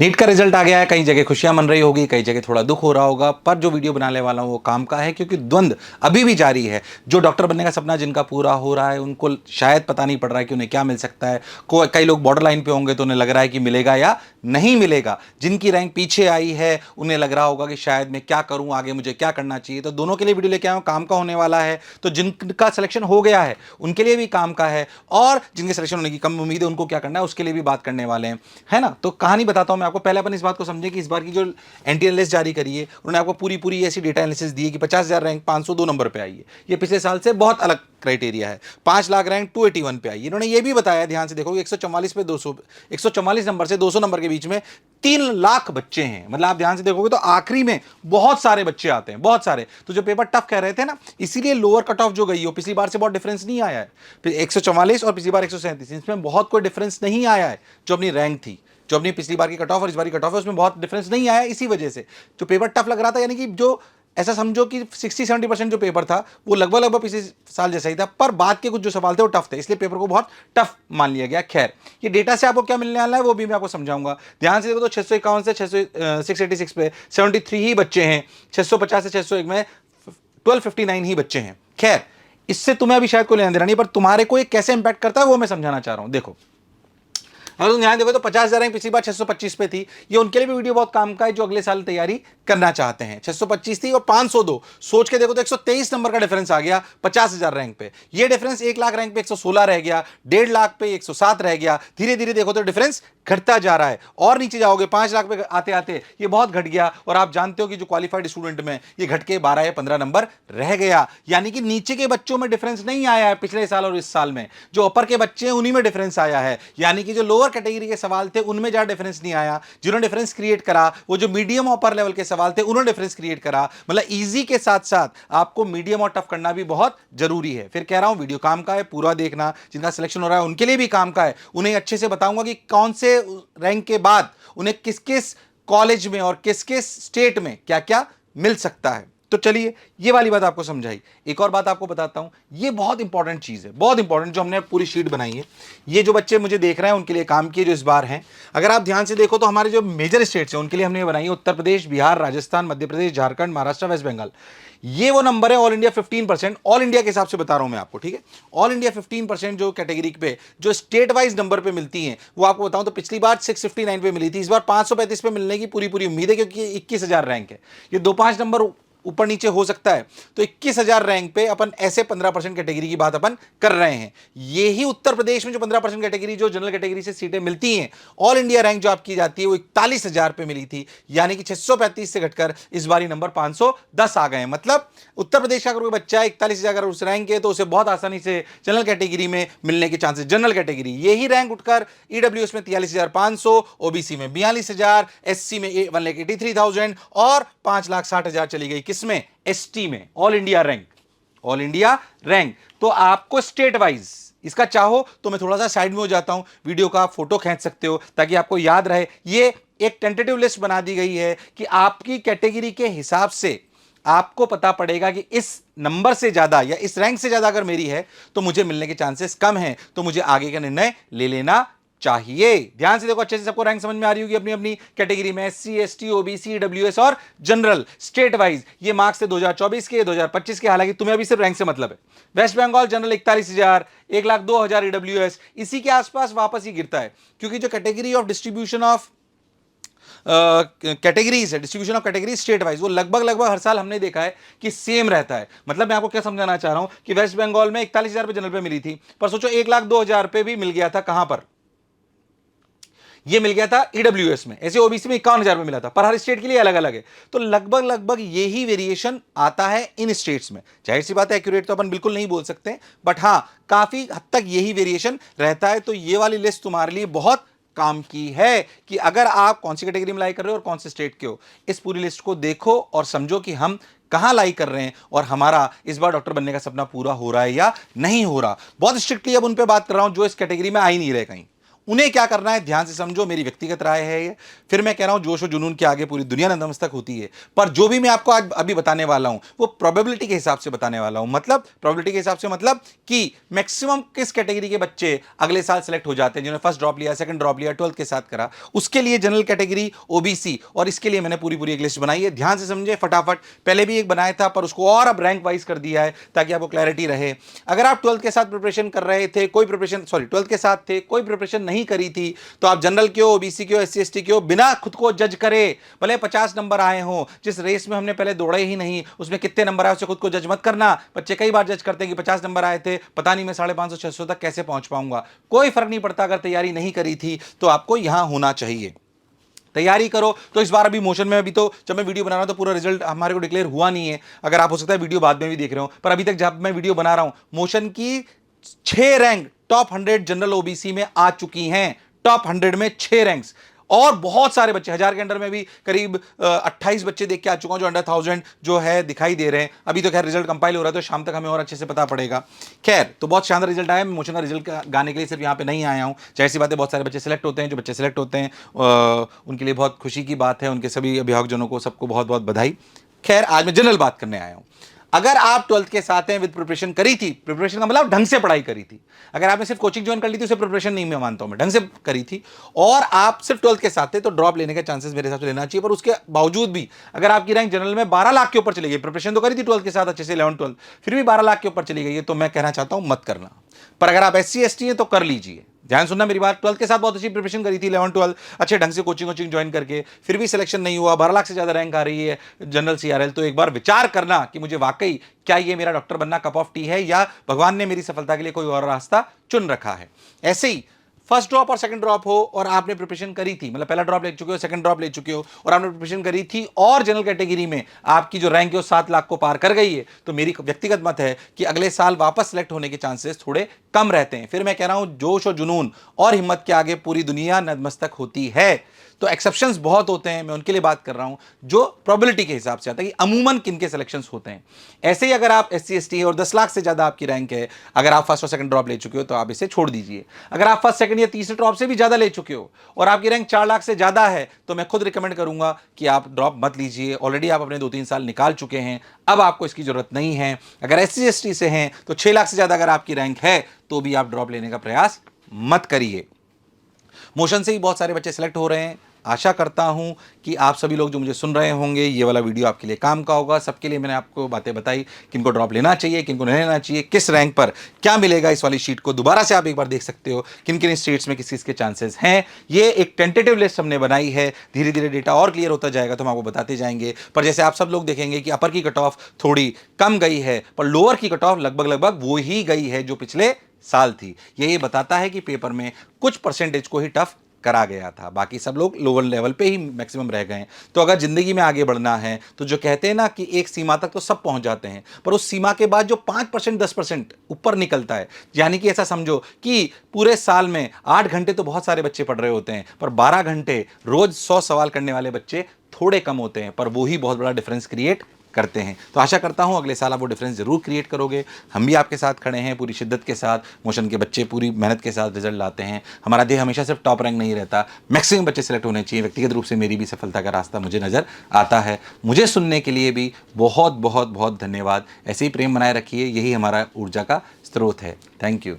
NEET का result आ गया है, कई जगह खुशियां मन रही होगी, कई जगह थोड़ा दुख हो रहा होगा, पर जो वीडियो बनाने वाला हूं वो काम का है क्योंकि द्वंद अभी भी जारी है। जो डॉक्टर बनने का सपना जिनका पूरा हो रहा है उनको शायद पता नहीं पड़ रहा है कि उन्हें क्या मिल सकता है। कई लोग बॉर्डर लाइन पे होंगे तो उन्हें लग रहा है कि मिलेगा या नहीं मिलेगा। जिनकी रैंक पीछे आई है उन्हें लग रहा होगा कि शायद मैं क्या करूं, आगे मुझे क्या करना चाहिए। तो दोनों के लिए वीडियो लेके आया हूं, काम का होने वाला है। तो जिनका सिलेक्शन हो गया है उनके लिए भी काम का है, और जिनके सिलेक्शन होने की कम उम्मीद है उनको क्या करना है उसके लिए भी बात करने वाले हैं, है ना। तो कहानी बताता हूं मैं आपको। पहले अपन इस बात को समझें कि इस बार की जो एनटीएलएस जारी करी है उन्होंने आपको पूरी पूरी ऐसी डेटा एनालिसिस दी है कि 50,000 रैंक 502 नंबर पे आई है। ये पिछले साल से बहुत अलग क्राइटेरिया है। 5 लाख रैंक 281 पे आई है। इन्होंने ये भी बताया, ध्यान से देखो, 144 पे 200, 144 नंबर से 200 नंबर के बीच में 3 लाख बच्चे हैं। मतलब आप ध्यान से देखोगे तो आखिरी में बहुत सारे बच्चे आते हैं, बहुत सारे। तो जो पेपर टफ कह रहे थे ना, इसीलिए लोअर कट ऑफ जो गई हो, पिछली बार से बहुत डिफरेंस नहीं आया है। फिर 144 और पिछली बार 137, इसमें बहुत कोई डिफरेंस नहीं आया है। जो अपनी रैंक थी, जो अपनी पिछली बार की कट ऑफ और इस बार की कट ऑफ है, उसमें बहुत डिफरेंस नहीं आया। इसी वजह से जो पेपर टफ लग रहा था, यानी कि जो ऐसा समझो कि 60-70% जो पेपर था वो लगभग लगभग पिछले साल जैसा ही था, पर बाद के कुछ जो सवाल थे वो टफ थे, इसलिए पेपर को बहुत टफ मान लिया गया। खैर, ये डेटा से आपको क्या मिलने वाला है वो भी मैं आपको समझाऊंगा। ध्यान से देखो तो 651 से 686 पे 73 ही बच्चे हैं। 650 से 601 में 1259 ही बच्चे हैं। खैर, इससे तुम्हें अभी शायद कोई लेना देना नहीं, पर तुम्हारे को ये कैसे इंपैक्ट करता है वो मैं समझाना चाह रहा हूं। देखो, अगर तुम ध्यान देखो तो 50,000 रैंक पिछली बार 625 पे थी। ये उनके लिए भी वीडियो बहुत काम का है जो अगले साल तैयारी करना चाहते हैं। 625 थी और 502, सोच के देखो तो 123 नंबर का डिफरेंस आ गया 50,000 रैंक पे। ये डिफरेंस 1 लाख रैंक पे 116 रह गया, 1.5 लाख पे 107 रह गया। धीरे धीरे देखो तो डिफरेंस घटता जा रहा है, और नीचे जाओगे 5 लाख पे आते आते ये बहुत घट गया। और आप जानते हो कि जो क्वालिफाइड स्टूडेंट में ये घट के 12 या 15 नंबर रह गया। यानी कि नीचे के बच्चों में डिफरेंस नहीं आया है पिछले साल और इस साल में, जो अपर के बच्चे हैं उन्हीं में डिफरेंस आया है। यानी कि जो लोअर कैटेगरी के सवाल थे उनमें ज्यादा डिफरेंस नहीं आया। जिन्होंने डिफरेंस क्रिएट करा वो जो मीडियम अपर लेवल के सवाल थे उन्होंने डिफरेंस क्रिएट करा। मतलब इजी के साथ साथ आपको मीडियम और टफ करना भी बहुत जरूरी है। फिर कह रहा हूं वीडियो काम का है, पूरा देखना। जिनका सिलेक्शन हो रहा है उनके लिए भी काम का है। उन्हें अच्छे से बताऊंगा कि कौन से रैंक के बाद उन्हें किस किस कॉलेज में और किस किस स्टेट में क्या क्या मिल सकता है। तो चलिए, ये वाली बात आपको समझाई। एक और बात आपको बताता हूं, ये बहुत इंपॉर्टेंट चीज है, बहुत इंपॉर्टेंट, जो हमने पूरी शीट बनाई है। ये जो बच्चे मुझे देख रहे हैं उनके लिए काम की है, जो इस बार हैं। अगर आप ध्यान से देखो तो हमारे जो मेजर स्टेट्स हैं उनके लिए हमने बनाई है उत्तर प्रदेश, बिहार, राजस्थान, मध्य प्रदेश, झारखंड, महाराष्ट्र, वेस्ट बंगाल। ये वो नंबर है ऑल इंडिया 15%, ऑल इंडिया के हिसाब से बता रहा हूं मैं आपको, ठीक है। ऑल इंडिया 15% जो कैटेगरी पे जो स्टेट वाइज नंबर पे मिलती हैं वो आपको बताऊं तो पिछली बार 659 पे मिली थी, इस बार 535 पे मिलने की पूरी पूरी उम्मीद है, क्योंकि 21,000 रैंक है। ये 2-5 नंबर ऊपर नीचे हो सकता है। तो 21,000 रैंक पे अपन ऐसे 15% कैटेगरी की बात अपन कर रहे हैं। ये ही उत्तर प्रदेश में जो 15% कैटेगरी, जो जनरल कैटेगरी से सीटें मिलती हैं, ऑल इंडिया रैंक जो आपकी जाती है वो 41,000 पे मिली थी। यानी कि 635 से घटकर इस बारी नंबर 510 आ गए हैं। मतलब उत्तर प्रदेश का अगर कोई बच्चा 41,000 अगर उस रैंक है तो उसे बहुत आसानी से जनरल कैटेगरी में मिलने के चांसेस। जनरल कैटेगरी यही रैंक उठकर ईडब्ल्यूएस में 43,500, ओबीसी में 42,000, एससी में 1,83,000 और 5,60,000 चली गई किसमें, एसटी में। All India rank, all India rank. तो आपको स्टेट वाइज इसका चाहो तो मैं थोड़ा सा साइड में हो जाता हूं, वीडियो का फोटो खींच सकते हो ताकि आपको याद रहे। ये एक टेंटेटिव लिस्ट बना दी गई है कि आपकी कैटेगरी के हिसाब से आपको पता पड़ेगा कि इस नंबर से ज्यादा या इस रैंक से ज्यादा अगर मेरी है तो मुझे मिलने के चांसेस कम हैं, तो मुझे आगे का निर्णय ले लेना चाहिए। ध्यान से देखो, अच्छे से सबको रैंक समझ में आ रही होगी अपनी अपनी कैटेगरी में, एससी, एसटी, ओबीसी, डब्ल्यूएस और जनरल। स्टेट वाइज ये मार्क्स थे 2024 के, 2025 के। हालांकि तुम्हें अभी सिर्फ रैंक से मतलब है। वेस्ट बंगाल जनरल 41,000, 1,02,000 ईडब्ल्यूएस, इसी के आसपास वापस ही गिरता है, क्योंकि जो category of distribution of categories है, distribution of categories state wise, वो लगभग लगभग हर साल हमने देखा है कि सेम रहता है। मतलब मैं आपको क्या समझाना चाह रहा हूं कि वेस्ट बंगाल में 41,000 पे जनरल पे मिली थी, पर सोचो 1,02,000 पे भी मिल गया था। कहां पर ये मिल गया था, ईडब्ल्यूएस में। ऐसे ओबीसी में 51,000 में मिला था, पर हर स्टेट के लिए अलग अलग है। तो लगभग लगभग यही वेरिएशन आता है इन स्टेट्स में। जाहिर सी बात है एक्यूरेट तो अपन बिल्कुल नहीं बोल सकते, बट हां काफी हद तक यही वेरिएशन रहता है। तो ये वाली लिस्ट तुम्हारे लिए बहुत काम की है कि अगर आप कौन सी कैटेगरी में लाई कर रहे हो और कौन से स्टेट के हो, इस पूरी लिस्ट को देखो और समझो कि हम कहां लाई कर रहे हैं और हमारा इस बार डॉक्टर बनने का सपना पूरा हो रहा है या नहीं हो रहा। बहुत स्ट्रिक्टली अब उन पे बात कर रहा हूं जो इस कैटेगरी में आ ही नहीं रहे कहीं। उन्हें क्या करना है ध्यान से समझो, मेरी व्यक्तिगत राय है ये। फिर मैं कह रहा हूं जोश और जुनून के आगे पूरी दुनिया नतमस्तक होती है, पर जो भी मैं आपको आज अभी बताने वाला हूं वो प्रोबेबिलिटी के हिसाब से बताने वाला हूं। मतलब प्रोबेबिलिटी के हिसाब से मतलब कि मैक्सिमम किस कैटेगरी के बच्चे अगले साल सेलेक्ट हो जाते हैं, जिन्होंने फर्स्ट ड्रॉप लिया, सेकंड ड्रॉप लिया, 12th के साथ करा, उसके लिए जनरल कैटेगरी, ओबीसी, और इसके लिए मैंने पूरी एक लिस्ट बनाई है। ध्यान से समझे फटाफट। पहले भी एक बनाया था पर उसको और अब रैंक वाइज कर दिया है ताकि आपको क्लैरिटी रहे। अगर आप 12th के साथ प्रिपरेशन कर रहे थे, कोई प्रिपरेशन 12th के साथ थे, कोई प्रिपरेशन नहीं करी थी, तो आप जनरल के हो, ओबीसी के हो, एससी एसटी के हो, बिना खुद को जज करे, भले 50 नंबर आए हो, जिस रेस में हमने पहले दौड़े ही नहीं उसमें कितने नंबर आए उससे खुद को जज मत करना। बच्चे कई बार जज करते हैं कि 50 नंबर आए थे, पता नहीं मैं 550 600 तक कैसे पहुंच पाऊंगा। कोई फर्क नहीं पड़ता, अगर तैयारी नहीं करी थी तो आपको यहां होना चाहिए। तैयारी करो। तो इस बार अभी मोशन में, अभी तो जब मैं वीडियो बना रहा हूं तो पूरा रिजल्ट हमारे को डिक्लेयर हुआ नहीं है, अगर आप हो सकता है वीडियो बाद में भी देख रहे हो, पर अभी तक जब मैं वीडियो बना रहा हूं मोशन की 6 रैंक टॉप 100 जनरल ओबीसी में आ चुकी हैं। टॉप 100 में 6 रैंक्स, और बहुत सारे बच्चे 1000 के अंडर में भी करीब 28 बच्चे देख के आ चुका हूं जो अंडर 1000 जो है दिखाई दे रहे हैं। अभी तो खैर रिजल्ट कंपाइल हो रहा है तो शाम तक हमें और अच्छे से पता पड़ेगा। खैर तो बहुत शानदार रिजल्ट आया। मैं मोशन का रिजल्ट गाने के लिए सिर्फ यहाँ पे नहीं आया हूँ, जाहिर सी बात है बहुत सारे बच्चे सेलेक्ट होते हैं। जो बच्चे सेलेक्ट होते हैं उनके लिए बहुत खुशी की बात है, उनके सभी अभिभावकजनों को सबको बहुत बहुत बधाई। खैर आज मैं जनरल बात करने आया हूँ। अगर आप 12th के साथ हैं, विद प्रिपरेशन करी थी, प्रिपरेशन का मतलब ढंग से पढ़ाई करी थी, अगर आपने सिर्फ कोचिंग ज्वाइन कर ली थी उसे प्रिपरेशन नहीं मैं मानता हूं, मैं ढंग से करी थी, और आप सिर्फ 12th के साथ थे तो ड्रॉप लेने के चांसेस मेरे हिसाब से लेना चाहिए। पर उसके बावजूद भी अगर आपकी रैंक जनरल में 12 लाख के ऊपर चली गई, प्रिपरेशन तो करी थी 12th के साथ अच्छे से 11 12, फिर भी 12 लाख के ऊपर चली गई है, तो मैं कहना चाहता हूं मत करना। पर अगर आप एससी एसटी हैं तो कर लीजिए। ध्यान सुनना मेरी बात, 12th के साथ बहुत अच्छी प्रिपरेशन करी थी, 11 12 अच्छे ढंग से कोचिंग ज्वाइन करके, फिर भी सिलेक्शन नहीं हुआ, 12 लाख से ज्यादा रैंक आ रही है जनरल सीआरएल, तो एक बार विचार करना कि मुझे वाकई क्या ये मेरा डॉक्टर बनना कप ऑफ टी है, या भगवान ने मेरी सफलता के लिए कोई और रास्ता चुन रखा है। ऐसे ही फर्स्ट ड्रॉप और सेकंड ड्रॉप हो और आपने प्रिपरेशन करी थी, मतलब पहला ड्रॉप ले चुके हो, सेकंड ड्रॉप ले चुके हो और आपने प्रिपरेशन करी थी, और जनरल कैटेगरी में आपकी जो रैंक है वो 7 लाख को पार कर गई है, तो मेरी व्यक्तिगत मत है कि अगले साल वापस सेलेक्ट होने के चांसेस थोड़े कम रहते हैं। फिर मैं कह रहा हूं जोश और जुनून और हिम्मत के आगे पूरी दुनिया नतमस्तक होती है। तो एक्सेप्शंस बहुत होते हैं, मैं उनके लिए बात कर रहा हूं जो प्रोबेबिलिटी के हिसाब से आता है कि अमूमन किन के सिलेक्शंस होते हैं। ऐसे ही अगर आप एससी एसटी है और 10 लाख से ज्यादा आपकी रैंक है, अगर आप फर्स्ट और सेकंड ड्रॉप ले चुके हो तो आप इसे छोड़ दीजिए। अगर आप फर्स्ट सेकंड या तीसरे ड्रॉप से भी ज्यादा ले चुके हो और आपकी रैंक 4 लाख से ज्यादा है, तो मैं खुद रिकमेंड करूंगा कि आप ड्रॉप मत लीजिए। ऑलरेडी आप अपने 2-3 साल निकाल चुके हैं, अब आपको इसकी जरूरत नहीं है। अगर एससी एसटी से हैं तो 6 लाख से ज्यादा अगर आपकी रैंक है तो भी आप ड्रॉप लेने का प्रयास मत करिए। मोशन से ही बहुत सारे बच्चे सेलेक्ट हो रहे हैं। आशा करता हूं कि आप सभी लोग जो मुझे सुन रहे होंगे ये वाला वीडियो आपके लिए काम का होगा। सबके लिए मैंने आपको बातें बताई, किनको ड्रॉप लेना चाहिए, किनको नहीं लेना चाहिए, किस रैंक पर क्या मिलेगा। इस वाली शीट को दोबारा से आप एक बार देख सकते हो, किन किन स्टेट्स में किस किस के चांसेस हैं। ये एक टेंटेटिव लिस्ट हमने बनाई है, धीरे धीरे डेटा और क्लियर होता जाएगा तो हम आपको बताते जाएंगे। पर जैसे आप सब लोग देखेंगे कि अपर की कट ऑफ थोड़ी कम गई है, पर लोअर की कट ऑफ लगभग वो ही गई है जो पिछले साल थी। यही बताता है कि पेपर में कुछ परसेंटेज को ही टफ करा गया था, बाकी सब लोग लोअर लेवल पे ही मैक्सिमम रह गए। तो अगर जिंदगी में आगे बढ़ना है तो जो कहते हैं ना कि एक सीमा तक तो सब पहुंच जाते हैं, पर उस सीमा के बाद जो 5% 10% ऊपर निकलता है, यानी कि ऐसा समझो कि पूरे साल में 8 घंटे तो बहुत सारे बच्चे पढ़ रहे होते हैं, पर 12 घंटे रोज 100 सवाल करने वाले बच्चे थोड़े कम होते हैं, पर वो ही बहुत बड़ा डिफरेंस क्रिएट करते हैं। तो आशा करता हूं अगले साल आप वो डिफरेंस जरूर क्रिएट करोगे। हम भी आपके साथ खड़े हैं पूरी शिद्दत के साथ। मोशन के बच्चे पूरी मेहनत के साथ रिजल्ट लाते हैं। हमारा ध्येय हमेशा सिर्फ टॉप रैंक नहीं रहता, मैक्सिमम बच्चे सेलेक्ट होने चाहिए। व्यक्तिगत रूप से मेरी भी सफलता का रास्ता मुझे नजर आता है। मुझे सुनने के लिए भी बहुत बहुत बहुत धन्यवाद। ऐसे ही प्रेम बनाए रखिए, यही हमारा ऊर्जा का स्रोत है। Thank you.